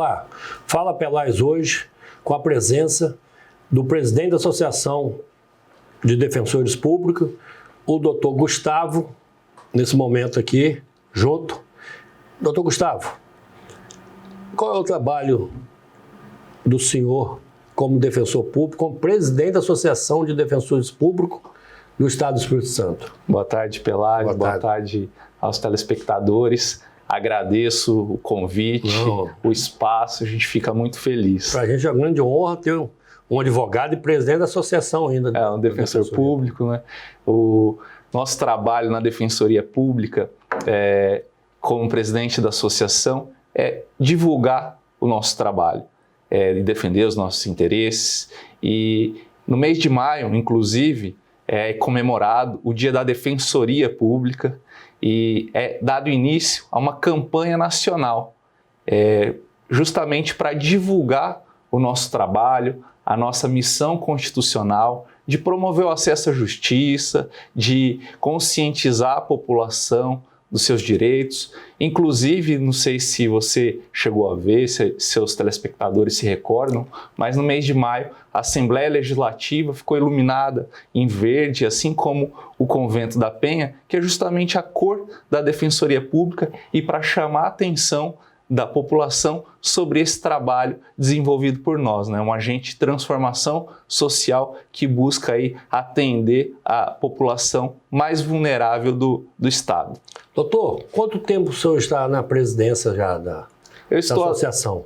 falar. Fala Pelais hoje com a presença do presidente da Associação de Defensores Públicos, o doutor Gustavo, nesse momento aqui, junto. Doutor Gustavo, qual é o trabalho do senhor como defensor público, como presidente da Associação de Defensores Públicos do Estado do Espírito Santo? Boa tarde, Pelais. Boa tarde aos telespectadores. Agradeço o convite, o espaço, a gente fica muito feliz. Para a gente é uma grande honra ter um advogado e presidente da associação ainda. Um defensor público, né? O nosso trabalho na Defensoria Pública, como presidente da associação, é divulgar o nosso trabalho, de defender os nossos interesses. E no mês de maio, inclusive, é comemorado o Dia da Defensoria Pública e é dado início a uma campanha nacional, justamente para divulgar o nosso trabalho, a nossa missão constitucional de promover o acesso à justiça, de conscientizar a população dos seus direitos. Inclusive, não sei se você chegou a ver, se seus telespectadores se recordam, mas no mês de maio a Assembleia Legislativa ficou iluminada em verde, assim como o Convento da Penha, que é justamente a cor da Defensoria Pública, e para chamar a atenção da população sobre esse trabalho desenvolvido por nós, né? Um agente de transformação social que busca aí atender a população mais vulnerável do Estado. Doutor, quanto tempo o senhor está na presidência já da associação?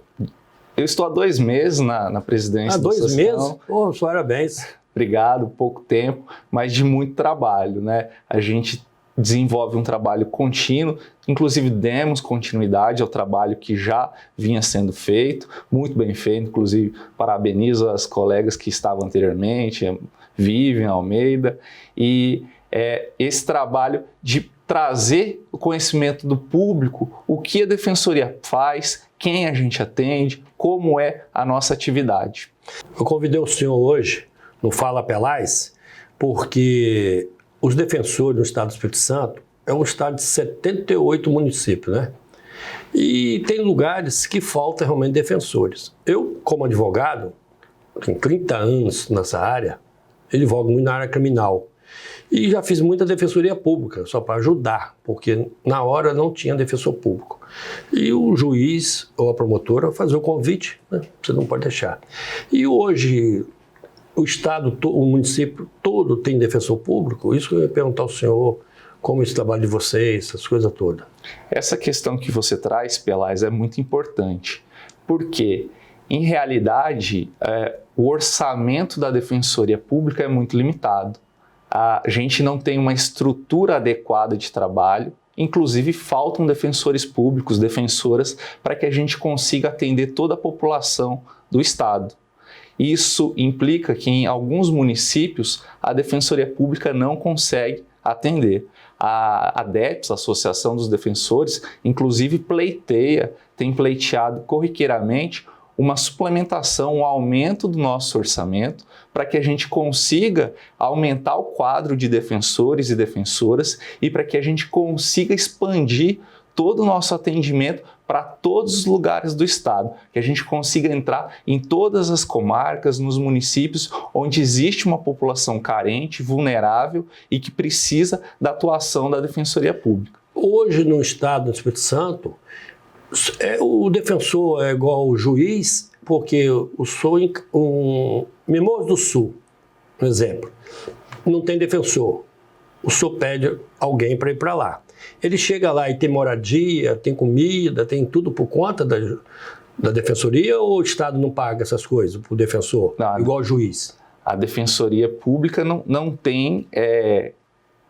Eu estou há 2 meses na presidência da associação. 2 meses? Pô, parabéns. Obrigado, pouco tempo, mas de muito trabalho, né? A gente desenvolve um trabalho contínuo, inclusive demos continuidade ao trabalho que já vinha sendo feito, muito bem feito, inclusive parabenizo as colegas que estavam anteriormente, Vivian Almeida, e esse trabalho de trazer o conhecimento do público, o que a Defensoria faz, quem a gente atende, como é a nossa atividade. Eu convidei o senhor hoje no Fala Pelais, porque os defensores do Estado do Espírito Santo é um estado de 78 municípios, né? E tem lugares que faltam realmente defensores. Eu, como advogado, tenho 30 anos nessa área, eu advogo muito na área criminal. E já fiz muita defensoria pública, só para ajudar, porque na hora não tinha defensor público. E o juiz ou a promotora fazia o convite, né? Você não pode deixar. E hoje o estado, o município todo tem defensor público? Isso que eu ia perguntar ao senhor, como esse trabalho de vocês, essas coisas todas. Essa questão que você traz, Pelais, é muito importante, porque, em realidade, o orçamento da Defensoria Pública é muito limitado. A gente não tem uma estrutura adequada de trabalho, inclusive faltam defensores públicos, defensoras, para que a gente consiga atender toda a população do estado. Isso implica que em alguns municípios a Defensoria Pública não consegue atender. A ADEPS, a Associação dos Defensores, inclusive tem pleiteado corriqueiramente uma suplementação, um aumento do nosso orçamento para que a gente consiga aumentar o quadro de defensores e defensoras e para que a gente consiga expandir todo o nosso atendimento para todos os lugares do estado, que a gente consiga entrar em todas as comarcas, nos municípios onde existe uma população carente, vulnerável e que precisa da atuação da Defensoria Pública. Hoje no estado do Espírito Santo, o defensor é igual o juiz, porque Mimoso do Sul, por exemplo, não tem defensor. O senhor pede alguém para ir para lá. Ele chega lá e tem moradia, tem comida, tem tudo por conta da defensoria, ou o Estado não paga essas coisas para o defensor, igual o juiz? A Defensoria Pública não tem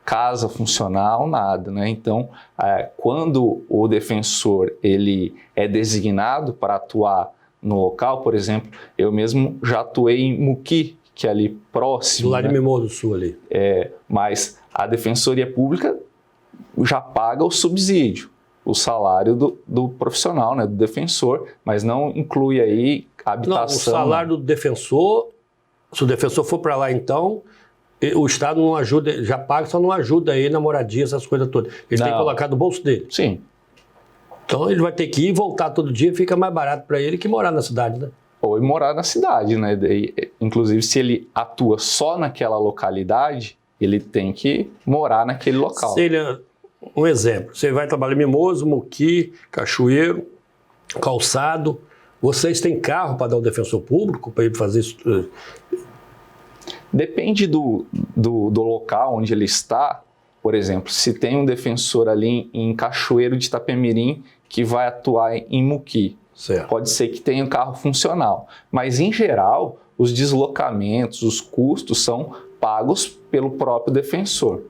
casa funcional, nada, né? Então, quando o defensor ele é designado para atuar no local, por exemplo, eu mesmo já atuei em Muqui, que é ali próximo. Do lado, né? De Mimoso do Sul ali. Mas a Defensoria Pública já paga o subsídio, o salário do profissional, né, do defensor, mas não inclui aí a habitação. Não, o salário do defensor, se o defensor for para lá então, o Estado não ajuda, já paga, só não ajuda ele na moradia, essas coisas todas. Ele tem que colocar do bolso dele. Sim. Então ele vai ter que ir e voltar todo dia, fica mais barato para ele que morar na cidade, né? Ou morar na cidade, né? Inclusive, se ele atua só naquela localidade, ele tem que morar naquele local. Se ele, um exemplo, você vai trabalhar em Mimoso, Muqui, Cachoeiro, Calçado, vocês têm carro para dar ao defensor público, para ele fazer isso? Depende do local onde ele está. Por exemplo, se tem um defensor ali em Cachoeiro de Itapemirim que vai atuar em Muqui, Certo. Pode ser que tenha um carro funcional, mas em geral os deslocamentos, os custos são pagos pelo próprio defensor.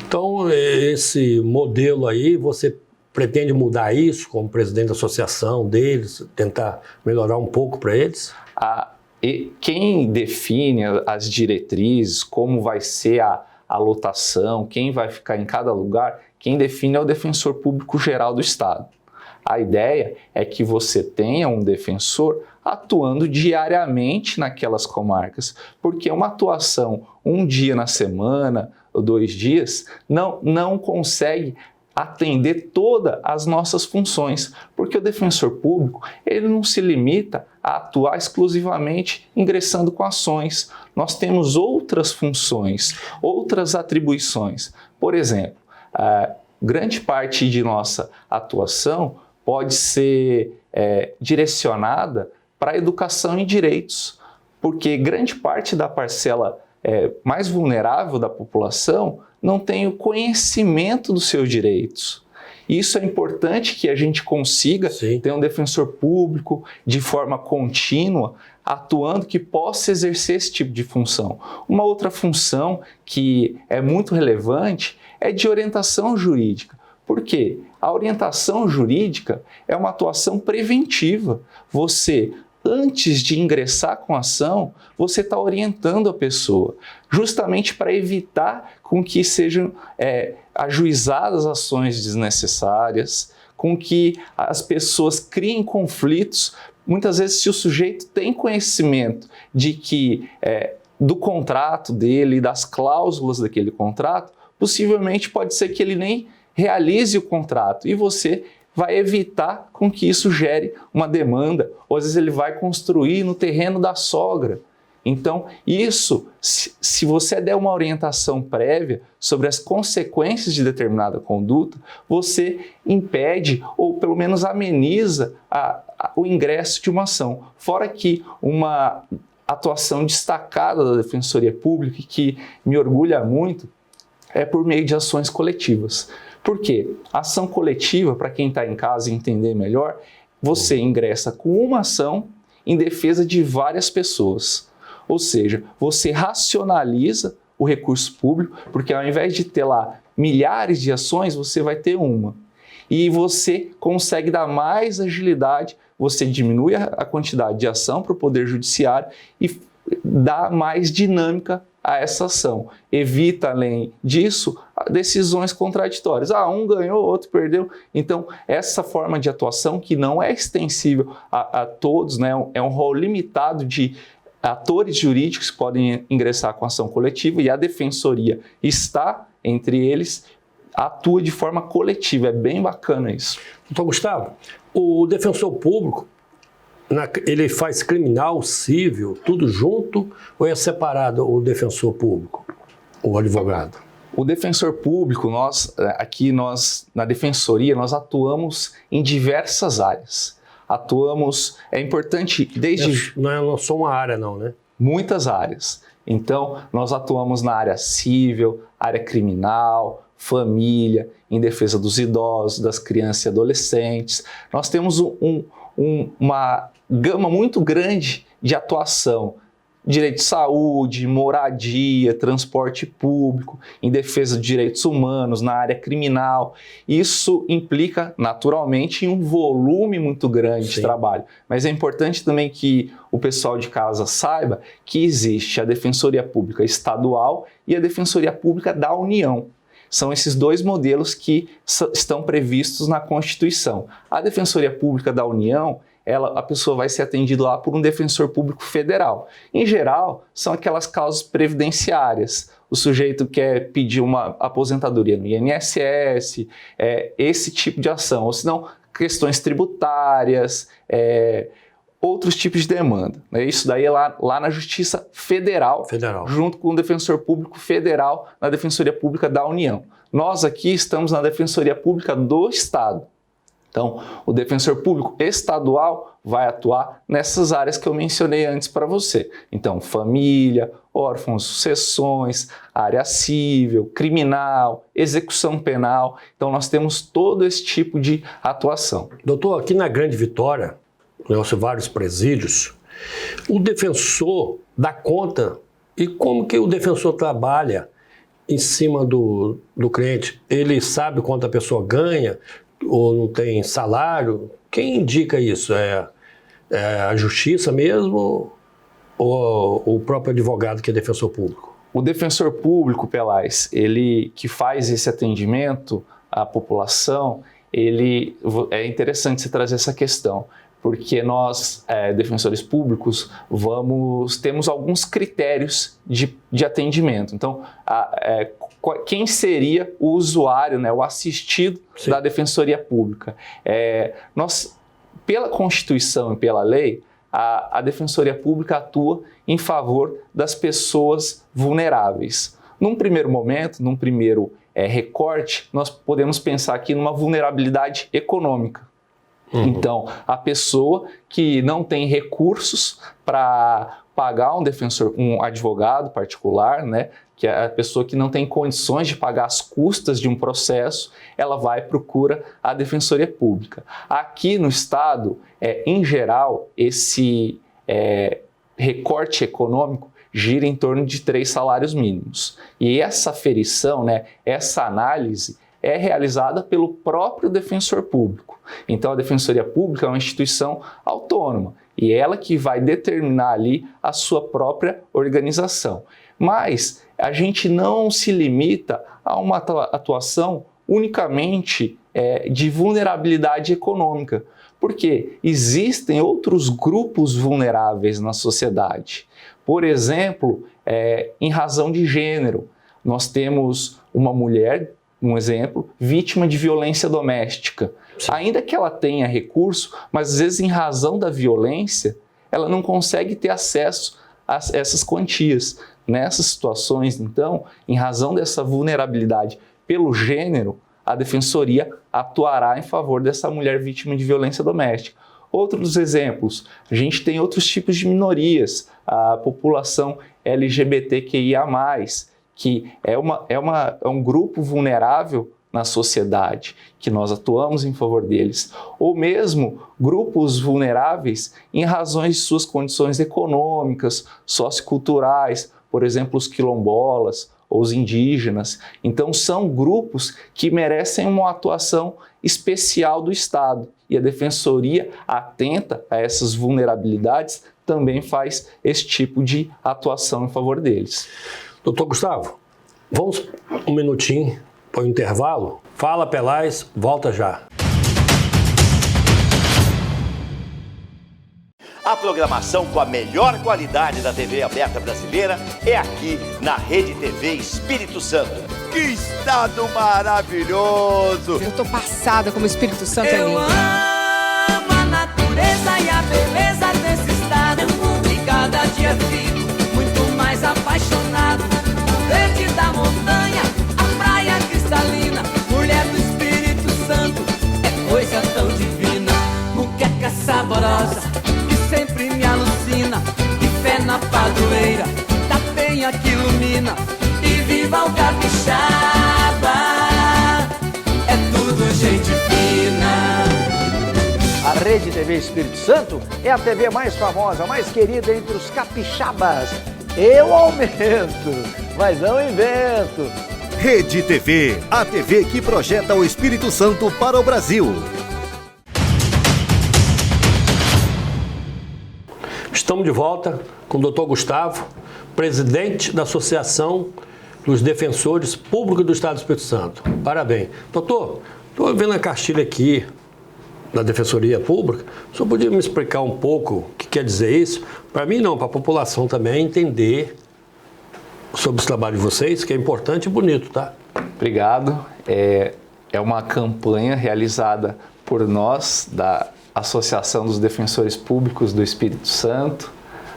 Então esse modelo aí, você pretende mudar isso como presidente da associação deles, tentar melhorar um pouco para eles? E quem define as diretrizes, como vai ser a lotação, quem vai ficar em cada lugar, quem define é o defensor público geral do Estado. A ideia é que você tenha um defensor atuando diariamente naquelas comarcas, porque uma atuação um dia na semana ou 2 dias não consegue atender todas as nossas funções, porque o defensor público ele não se limita a atuar exclusivamente ingressando com ações. Nós temos outras funções, outras atribuições. Por exemplo, grande parte de nossa atuação pode ser direcionada para a educação e direitos, porque grande parte da parcela mais vulnerável da população não tem o conhecimento dos seus direitos. Isso é importante que a gente consiga ter um defensor público de forma contínua, atuando, que possa exercer esse tipo de função. Uma outra função que é muito relevante é de orientação jurídica. Por quê? A orientação jurídica é uma atuação preventiva. Você, antes de ingressar com a ação, você está orientando a pessoa, justamente para evitar com que sejam ajuizadas ações desnecessárias, com que as pessoas criem conflitos. Muitas vezes, se o sujeito tem conhecimento de que do contrato dele, das cláusulas daquele contrato, possivelmente pode ser que ele nem realize o contrato e você vai evitar com que isso gere uma demanda, ou às vezes ele vai construir no terreno da sogra. Então, isso, se você der uma orientação prévia sobre as consequências de determinada conduta, você impede ou pelo menos ameniza o ingresso de uma ação. Fora que uma atuação destacada da Defensoria Pública, que me orgulha muito, é por meio de ações coletivas. Por quê? A ação coletiva, para quem está em casa entender melhor, você ingressa com uma ação em defesa de várias pessoas. Ou seja, você racionaliza o recurso público, porque ao invés de ter lá milhares de ações, você vai ter uma. E você consegue dar mais agilidade, você diminui a quantidade de ação para o Poder Judiciário e dá mais dinâmica a essa ação. Evita, além disso, decisões contraditórias. Um ganhou, outro perdeu. Então, essa forma de atuação, que não é extensível a todos, né? É um rol limitado de atores jurídicos que podem ingressar com ação coletiva, e a Defensoria está entre eles, atua de forma coletiva. É bem bacana isso. Doutor Gustavo, o defensor público, ele faz criminal, civil, tudo junto, ou é separado o defensor público, o advogado? O defensor público, nós na Defensoria, nós atuamos em diversas áreas. É importante desde... Não é só uma área não, né? Muitas áreas. Então, nós atuamos na área civil, área criminal, família, em defesa dos idosos, das crianças e adolescentes. Nós temos uma gama muito grande de atuação. Direito de saúde, moradia, transporte público, em defesa de direitos humanos, na área criminal. Isso implica, naturalmente, em um volume muito grande de trabalho. Mas é importante também que o pessoal de casa saiba que existe a Defensoria Pública Estadual e a Defensoria Pública da União. São esses 2 modelos que estão previstos na Constituição. A Defensoria Pública da União, a pessoa vai ser atendida lá por um defensor público federal. Em geral, são aquelas causas previdenciárias. O sujeito quer pedir uma aposentadoria no INSS, esse tipo de ação, ou senão questões tributárias, outros tipos de demanda. Né? Isso daí é lá na Justiça Federal, junto com o Defensor Público Federal na Defensoria Pública da União. Nós aqui estamos na Defensoria Pública do Estado. Então, o Defensor Público Estadual vai atuar nessas áreas que eu mencionei antes para você. Então, família, órfãos, sucessões, área civil, criminal, execução penal. Então, nós temos todo esse tipo de atuação. Doutor, aqui na Grande Vitória, nós vários presídios, o defensor dá conta e como que o defensor trabalha em cima do cliente? Ele sabe quanto a pessoa ganha ou não tem salário? Quem indica isso? É a justiça mesmo ou o próprio advogado que é defensor público? O defensor público, Pelais, ele que faz esse atendimento à população, é interessante você trazer essa questão, porque nós, defensores públicos, temos alguns critérios de atendimento. Então, quem seria o usuário, né, o assistido Sim. da Defensoria Pública? Nós, pela Constituição e pela lei, a Defensoria Pública atua em favor das pessoas vulneráveis. Num primeiro momento, num primeiro recorte, nós podemos pensar aqui numa vulnerabilidade econômica. Uhum. Então, a pessoa que não tem recursos para pagar um advogado particular, né, que é a pessoa que não tem condições de pagar as custas de um processo, ela vai e procura a Defensoria Pública. Aqui no Estado, em geral, esse recorte econômico gira em torno de 3 salários mínimos. E essa aferição, né, essa análise, é realizada pelo próprio defensor público. Então, a Defensoria Pública é uma instituição autônoma e ela que vai determinar ali a sua própria organização. Mas a gente não se limita a uma atuação unicamente de vulnerabilidade econômica, porque existem outros grupos vulneráveis na sociedade. Por exemplo, em razão de gênero, nós temos uma mulher, um exemplo, vítima de violência doméstica. Sim. Ainda que ela tenha recurso, mas às vezes em razão da violência, ela não consegue ter acesso a essas quantias. Nessas situações, então, em razão dessa vulnerabilidade pelo gênero, a Defensoria atuará em favor dessa mulher vítima de violência doméstica. Outros exemplos, a gente tem outros tipos de minorias, a população LGBTQIA+, que é um grupo vulnerável na sociedade, que nós atuamos em favor deles, ou mesmo grupos vulneráveis em razões de suas condições econômicas, socioculturais, por exemplo, os quilombolas ou os indígenas. Então, são grupos que merecem uma atuação especial do Estado, e a Defensoria, atenta a essas vulnerabilidades, também faz esse tipo de atuação em favor deles. Doutor Gustavo, vamos um minutinho para o intervalo? Fala, Pelais, volta já. A programação com a melhor qualidade da TV aberta brasileira é aqui na Rede TV Espírito Santo. Que estado maravilhoso! Eu tô passada como o Espírito Santo é lindo. Eu amo a natureza e a beleza desse estado. E cada dia fico muito mais apaixonado. O verde da montanha, a praia cristalina, mulher do Espírito Santo, é coisa tão divina. Muqueca saborosa, que sempre me alucina. E fé na padroeira, da penha que ilumina. E viva o capixaba, é tudo gente fina. A Rede TV Espírito Santo é a TV mais famosa, mais querida entre os capixabas. Eu aumento, mas não invento. Rede TV, a TV que projeta o Espírito Santo para o Brasil. Estamos de volta com o Dr. Gustavo, presidente da Associação dos Defensores Públicos do Estado do Espírito Santo. Parabéns. Doutor, estou vendo a cartilha aqui, da Defensoria Pública. O senhor podia me explicar um pouco o que quer dizer isso? Para mim não, para a população também entender sobre o trabalho de vocês, que é importante e bonito, tá? Obrigado. É uma campanha realizada por nós, da Associação dos Defensores Públicos do Espírito Santo,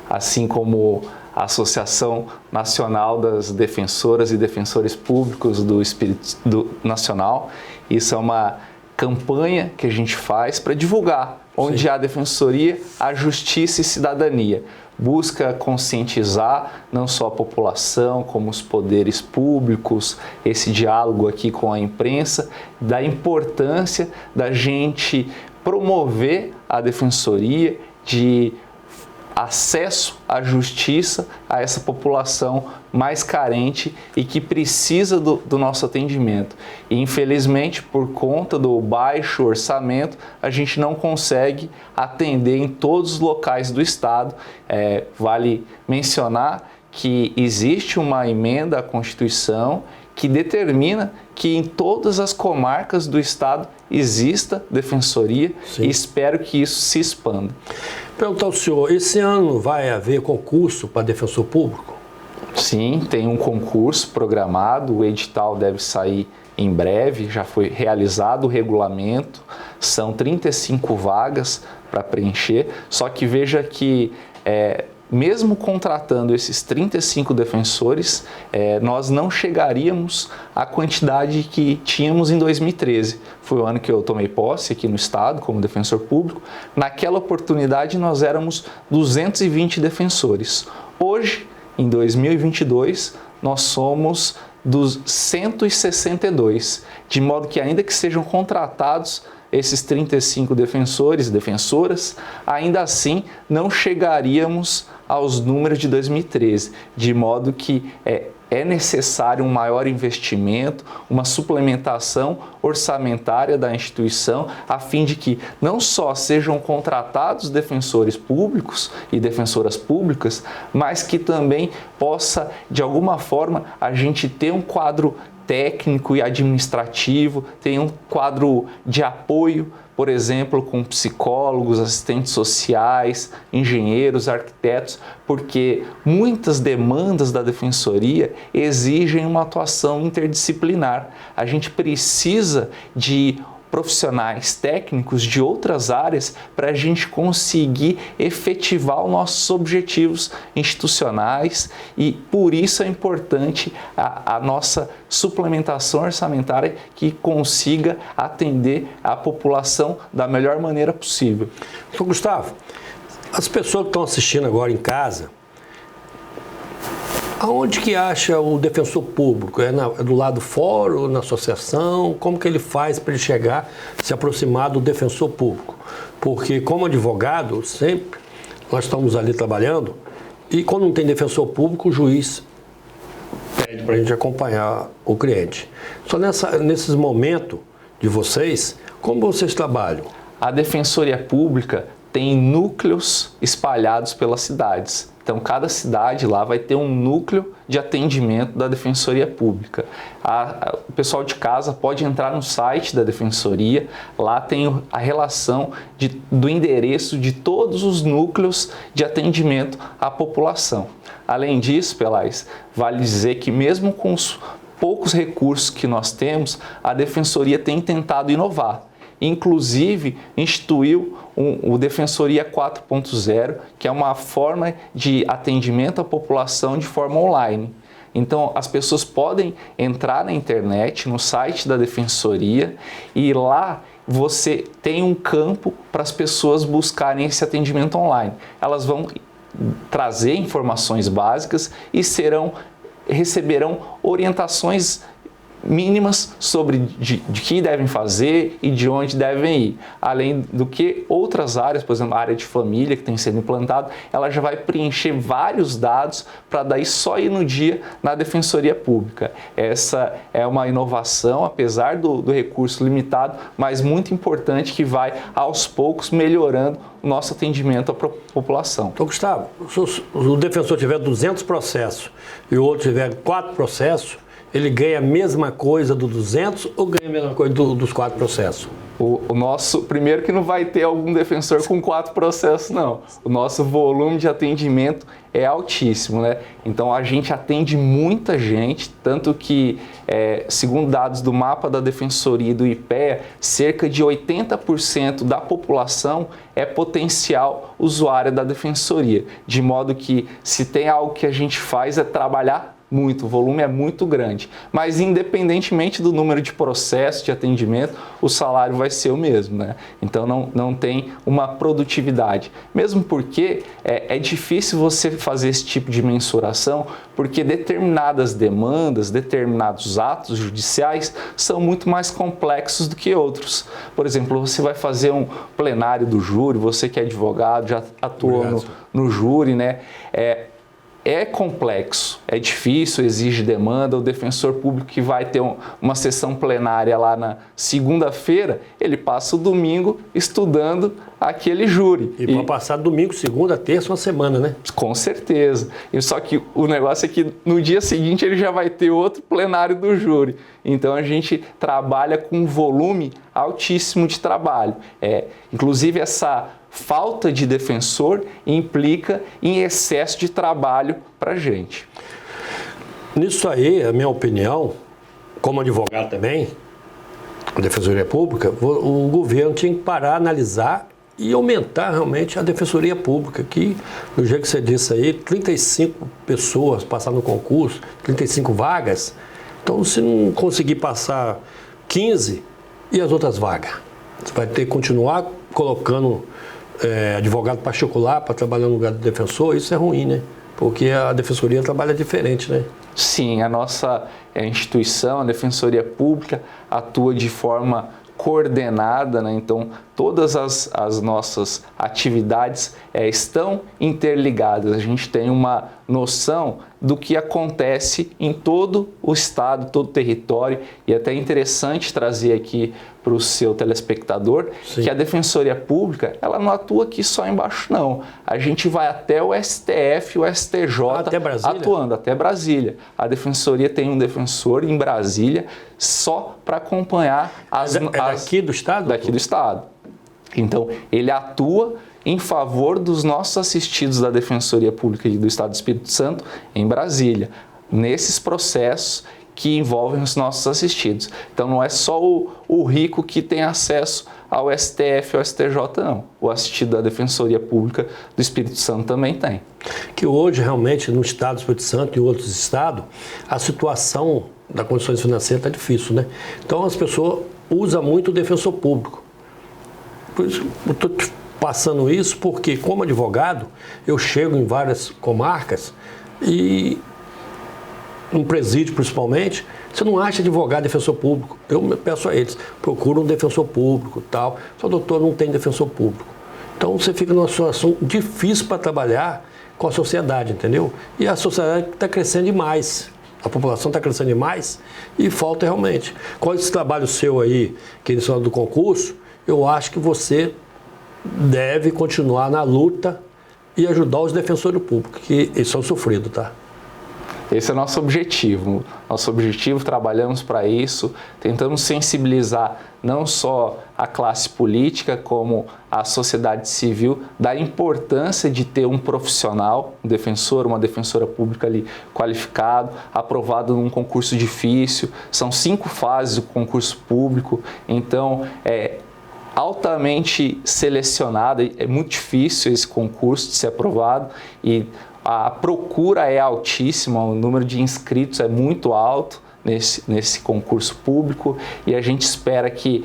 assim como a Associação Nacional das Defensoras e Defensores Públicos do Espírito Nacional. Isso é uma campanha que a gente faz para divulgar onde há defensoria, a justiça e cidadania. Busca conscientizar não só a população, como os poderes públicos, esse diálogo aqui com a imprensa, da importância da gente promover a defensoria, de acesso à justiça a essa população mais carente e que precisa do nosso atendimento. E, infelizmente, por conta do baixo orçamento, a gente não consegue atender em todos os locais do Estado. Vale mencionar que existe uma emenda à Constituição que determina que em todas as comarcas do Estado exista defensoria. Sim. E espero que isso se expanda. Perguntar ao senhor, esse ano vai haver concurso para defensor público? Sim, tem um concurso programado, o edital deve sair em breve, já foi realizado o regulamento, são 35 vagas para preencher, só que veja que mesmo contratando esses 35 defensores, nós não chegaríamos à quantidade que tínhamos em 2013. Foi o ano que eu tomei posse aqui no Estado como defensor público. Naquela oportunidade nós éramos 220 defensores. Hoje, em 2022, nós somos dos 162, de modo que ainda que sejam contratados esses 35 defensores e defensoras, ainda assim não chegaríamos aos números de 2013, de modo que é necessário um maior investimento, uma suplementação orçamentária da instituição, a fim de que não só sejam contratados defensores públicos e defensoras públicas, mas que também possa, de alguma forma, a gente ter um quadro técnico e administrativo, tem um quadro de apoio, por exemplo, com psicólogos, assistentes sociais, engenheiros, arquitetos, porque muitas demandas da defensoria exigem uma atuação interdisciplinar. A gente precisa de profissionais técnicos de outras áreas para a gente conseguir efetivar os nossos objetivos institucionais e por isso é importante a nossa suplementação orçamentária que consiga atender a população da melhor maneira possível. Então, Gustavo, as pessoas que estão assistindo agora em casa, aonde que acha o defensor público? É do lado fora ou na associação? Como que ele faz para ele chegar, se aproximar do defensor público? Porque como advogado, sempre nós estamos ali trabalhando e quando não tem defensor público, o juiz pede para a gente acompanhar o cliente. Só nesses momentos de vocês, como vocês trabalham? A Defensoria Pública tem núcleos espalhados pelas cidades. Então, cada cidade lá vai ter um núcleo de atendimento da Defensoria Pública. O pessoal de casa pode entrar no site da Defensoria, lá tem a relação do endereço de todos os núcleos de atendimento à população. Além disso, Pelais, vale dizer que mesmo com os poucos recursos que nós temos, a Defensoria tem tentado inovar. Inclusive, instituiu o Defensoria 4.0, que é uma forma de atendimento à população de forma online. Então, as pessoas podem entrar na internet, no site da Defensoria, e lá você tem um campo para as pessoas buscarem esse atendimento online. Elas vão trazer informações básicas e receberão orientações mínimas sobre de que devem fazer e de onde devem ir. Além do que outras áreas, por exemplo, a área de família que tem sido implantada, ela já vai preencher vários dados para daí só ir no dia na Defensoria Pública. Essa é uma inovação, apesar do recurso limitado, mas muito importante que vai aos poucos melhorando o nosso atendimento à população. Então, Gustavo, se o defensor tiver 200 processos e o outro tiver 4 processos, ele ganha a mesma coisa do 200 ou ganha a mesma coisa dos 4 processos? O nosso, primeiro que não vai ter algum defensor com 4 processos, não. O nosso volume de atendimento é altíssimo, né? Então a gente atende muita gente, tanto que, segundo dados do mapa da Defensoria e do IPEA, cerca de 80% da população é potencial usuária da Defensoria. De modo que, se tem algo que a gente faz é trabalhar muito, o volume é muito grande. Mas independentemente do número de processos de atendimento, o salário vai ser o mesmo, né? Então não tem uma produtividade. Mesmo porque é difícil você fazer esse tipo de mensuração, porque determinadas demandas, determinados atos judiciais são muito mais complexos do que outros. Por exemplo, você vai fazer um plenário do júri, você que é advogado, já atuou no júri, né? É complexo, é difícil, exige demanda. O defensor público que vai ter uma sessão plenária lá na segunda-feira, ele passa o domingo estudando aquele júri. E para passar domingo, segunda, terça, uma semana, né? Com certeza. Só que o negócio é que no dia seguinte ele já vai ter outro plenário do júri. Então a gente trabalha com um volume altíssimo de trabalho. Inclusive essa falta de defensor implica em excesso de trabalho para a gente. Nisso aí, a minha opinião, como advogado também, a Defensoria Pública, o governo tinha que parar, analisar e aumentar realmente a Defensoria Pública, que, do jeito que você disse aí, 35 pessoas passaram no concurso, 35 vagas. Então, se não conseguir passar 15, e as outras vagas? Você vai ter que continuar colocando advogado particular para trabalhar no lugar do defensor. Isso é ruim, né? Porque a Defensoria trabalha diferente, né? Sim, a nossa instituição, a Defensoria Pública, atua de forma coordenada, né? Então todas as nossas atividades estão interligadas. A gente tem uma noção do que acontece em todo o estado, todo o território, e é até interessante trazer aqui para o seu telespectador que a Defensoria Pública, ela não atua aqui só embaixo, não. A gente vai até o STF, o STJ, atuando até Brasília. A Defensoria tem um defensor em Brasília só para acompanhar daqui do estado? Daqui do estado. Então, ele atua em favor dos nossos assistidos da Defensoria Pública do Estado do Espírito Santo em Brasília, nesses processos que envolvem os nossos assistidos. Então não é só o rico que tem acesso ao STF ou ao STJ, não. O assistido da Defensoria Pública do Espírito Santo também tem. Que hoje, realmente, no Estado do Espírito Santo e outros estados, a situação das condições financeiras está difícil, né? Então as pessoas usam muito o defensor público. Por isso, eu estou passando isso porque, como advogado, eu chego em várias comarcas e, num presídio principalmente, você não acha advogado defensor público. Eu peço a eles, procura um defensor público e tal. Só, doutor, não tem defensor público. Então você fica numa situação difícil para trabalhar com a sociedade, entendeu? E a sociedade está crescendo demais. A população está crescendo demais e falta realmente. Com esse trabalho seu aí, que eles falam do concurso, eu acho que você deve continuar na luta e ajudar os defensores públicos, que eles são sofridos, tá? Esse é nosso objetivo. Nosso objetivo, trabalhamos para isso, tentamos sensibilizar não só a classe política, como a sociedade civil, da importância de ter um profissional, um defensor, uma defensora pública ali qualificado, aprovado num concurso difícil. São 5 fases do concurso público, então altamente selecionado, é muito difícil esse concurso de ser aprovado e a procura é altíssima, o número de inscritos é muito alto nesse concurso público e a gente espera que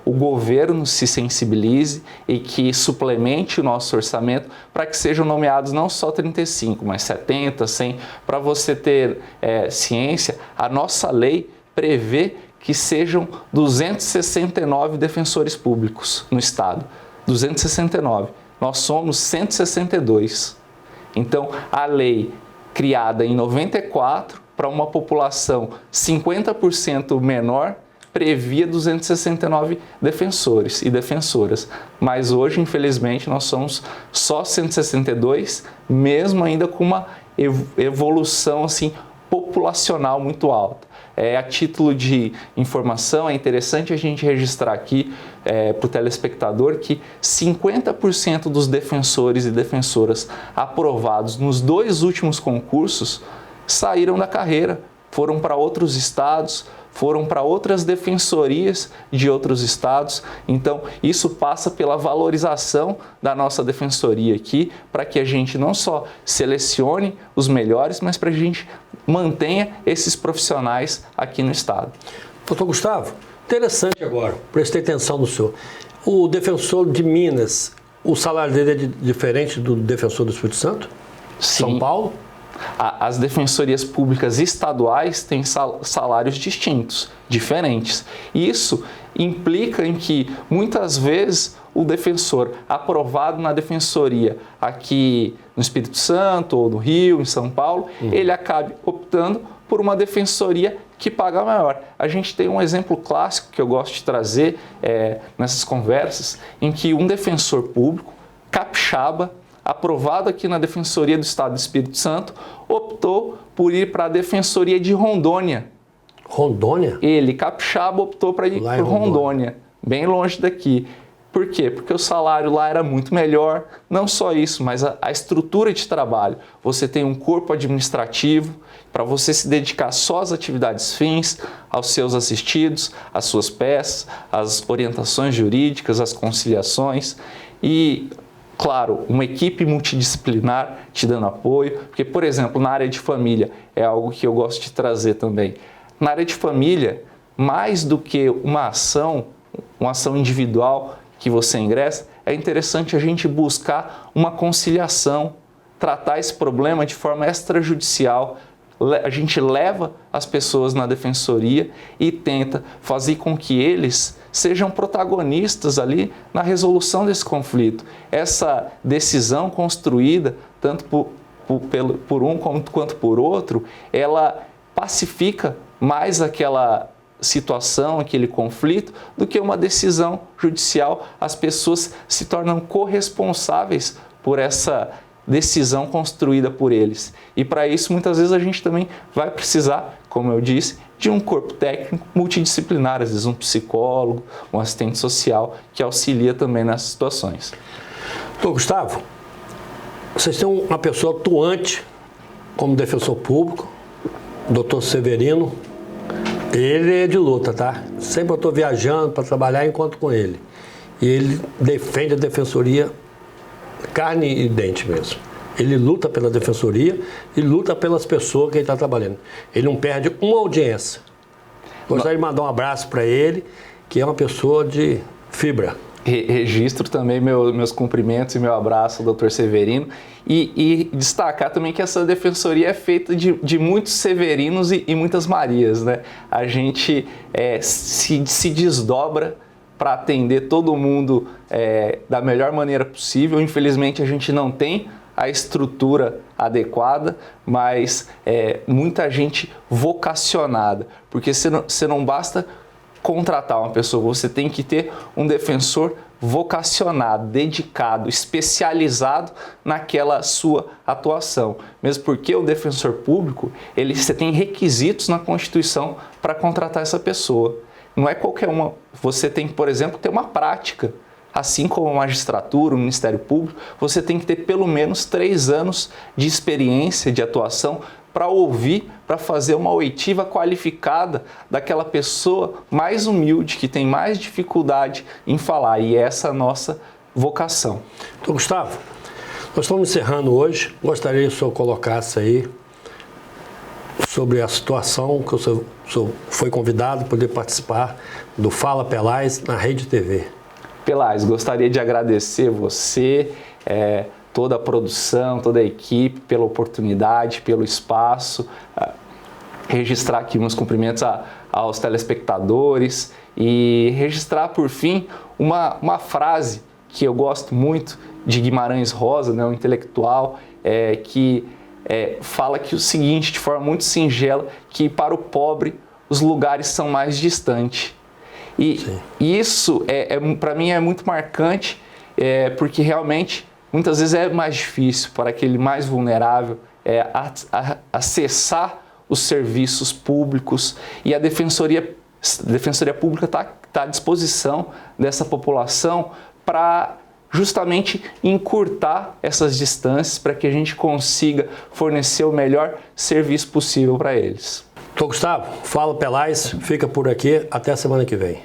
o governo se sensibilize e que suplemente o nosso orçamento para que sejam nomeados não só 35, mas 70, 100. Para você ter ciência, a nossa lei prevê que sejam 269 defensores públicos no estado. 269. Nós somos 162. Então, a lei criada em 94 para uma população 50% menor previa 269 defensores e defensoras. Mas hoje, infelizmente, nós somos só 162, mesmo ainda com uma evolução assim populacional muito alta. A título de informação, é interessante a gente registrar aqui para o telespectador que 50% dos defensores e defensoras aprovados nos 2 últimos concursos saíram da carreira, foram para outros estados, foram para outras defensorias de outros estados. Então, isso passa pela valorização da nossa defensoria aqui, para que a gente não só selecione os melhores, mas para a gente mantenha esses profissionais aqui no estado. Doutor Gustavo, interessante agora, prestei atenção no senhor. O defensor de Minas, o salário dele é diferente do defensor do Espírito Santo? Sim. São Paulo? As defensorias públicas estaduais têm salários distintos, diferentes. Isso implica em que, muitas vezes, o defensor aprovado na defensoria aqui no Espírito Santo, ou no Rio, em São Paulo, ele acabe optando por uma defensoria que paga maior. A gente tem um exemplo clássico que eu gosto de trazer nessas conversas, em que um defensor público, capixaba, aprovado aqui na Defensoria do Estado do Espírito Santo, optou por ir para a Defensoria de Rondônia. Rondônia? Ele, capixaba, optou para ir para Rondônia, bem longe daqui. Por quê? Porque o salário lá era muito melhor, não só isso, mas a estrutura de trabalho. Você tem um corpo administrativo para você se dedicar só às atividades fins, aos seus assistidos, às suas peças, às orientações jurídicas, às conciliações e, claro, uma equipe multidisciplinar te dando apoio, porque, por exemplo, na área de família, é algo que eu gosto de trazer também. Na área de família, mais do que uma ação individual que você ingressa, é interessante a gente buscar uma conciliação, tratar esse problema de forma extrajudicial. A gente leva as pessoas na defensoria e tenta fazer com que eles sejam protagonistas ali na resolução desse conflito. Essa decisão construída, tanto por um quanto por outro, ela pacifica mais aquela situação, aquele conflito, do que uma decisão judicial. As pessoas se tornam corresponsáveis por essa decisão construída por eles. E para isso, muitas vezes, a gente também vai precisar, como eu disse, de um corpo técnico multidisciplinar, às vezes um psicólogo, um assistente social, que auxilia também nessas situações. Doutor Gustavo, vocês têm uma pessoa atuante como defensor público, doutor Severino. Ele é de luta, tá? Sempre eu estou viajando para trabalhar, encontro com ele. E ele defende a defensoria carne e dente mesmo. Ele luta pela defensoria e luta pelas pessoas que ele está trabalhando. Ele não perde uma audiência. Gostaria de mandar um abraço para ele, que é uma pessoa de fibra. Registro também meus cumprimentos e meu abraço ao doutor Severino. E destacar também que essa defensoria é feita de muitos Severinos e muitas Marias, né? A gente se desdobra para atender todo mundo da melhor maneira possível. Infelizmente, a gente não tem a estrutura adequada, mas muita gente vocacionada, porque você não basta contratar uma pessoa, você tem que ter um defensor vocacionado, dedicado, especializado naquela sua atuação. Mesmo porque o defensor público, você tem requisitos na Constituição para contratar essa pessoa. Não é qualquer uma. Você tem, por exemplo, ter uma prática. Assim como a magistratura, o Ministério Público, você tem que ter pelo menos 3 anos de experiência, de atuação, para ouvir, para fazer uma oitiva qualificada daquela pessoa mais humilde, que tem mais dificuldade em falar. E essa é a nossa vocação. Então, Gustavo, nós estamos encerrando hoje. Gostaria que o senhor colocasse aí sobre a situação que o senhor foi convidado para poder participar do Fala Pelais na Rede TV. Pelais, gostaria de agradecer você, toda a produção, toda a equipe pela oportunidade, pelo espaço, registrar aqui meus cumprimentos aos telespectadores e registrar, por fim, uma frase que eu gosto muito de Guimarães Rosa, né, um intelectual, que fala que o seguinte, de forma muito singela, que para o pobre os lugares são mais distantes. E isso, para mim, é muito marcante, porque realmente, muitas vezes é mais difícil para aquele mais vulnerável acessar os serviços públicos, e a Defensoria Pública está à disposição dessa população para justamente encurtar essas distâncias para que a gente consiga fornecer o melhor serviço possível para eles. Doutor Gustavo, Fala Pelais, fica por aqui, até a semana que vem.